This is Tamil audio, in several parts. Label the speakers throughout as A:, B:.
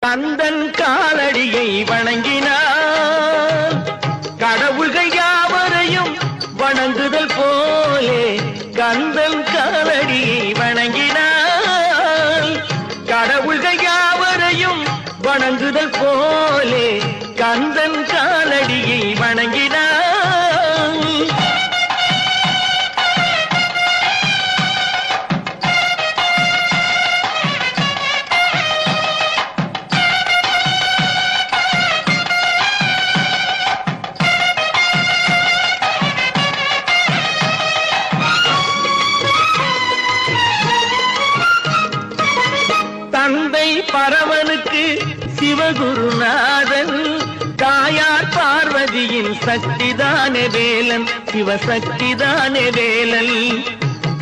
A: கந்தன் காலடியை வணங்கினான் கடவுள்கள் யாவரையும் வணங்குதல் போலே கந்தன் காலடியை வணங்கினான் கடவுள்கள் யாவரையும் வணங்குதல் போலே கந்தன் காலடியை வணங்கினான் தந்தை பரமனுக்கு சிவகுருநாதன் தாயார் பார்வதியின் சக்திதானே வேலன் சிவசக்திதானே வேலன்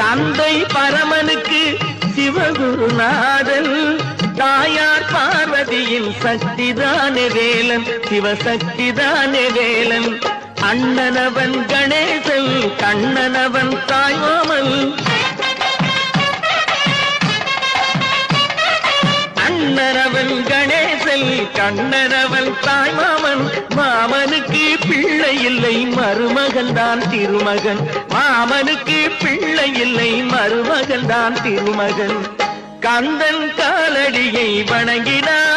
A: தந்தை பரமனுக்கு சிவகுருநாதன் தாயார் பார்வதியின் சக்திதானே வேலன் சிவசக்திதானே வேலன் அண்ணனவன் கணேசன் கண்ணனவன் தாய்மாமன் அண்ணனவன் கணேசன் கண்ணனவன் தாய்மாமன் மாமனுக்கு பிள்ளை இல்லை மருமகன் தான் திருமகன் மாமனுக்கு பிள்ளை இல்லை மருமகன் தான் திருமகன் கந்தன் காலடியை வணங்கினான்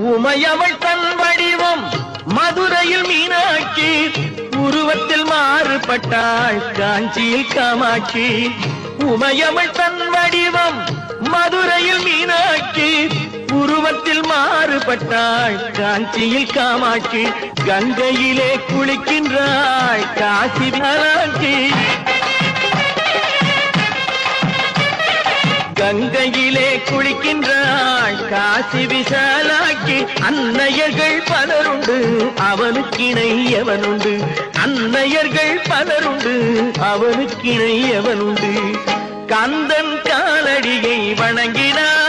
A: உமையவள் தன் வடிவம் மதுரையில் மீனாட்சி உருவத்தில் மாறுபட்டாள் காஞ்சியில் காமாட்சி உமையவள் தன் வடிவம் மதுரையில் மீனாட்சி உருவத்தில் மாறுபட்டாள் காஞ்சியில் காமாட்சி கங்கையிலே குளிக்கின்றாள் காசி மீனாட்சி கங்கையிலே குளிக்கின்றாள் காசி விசாலாக்கி அன்னையர்கள் பலருண்டு அவனுக்கிணை எவனுண்டு அன்னையர்கள் பலருண்டு அவனுக்கிணை எவனுண்டு கந்தன் காலடியை வணங்கினார்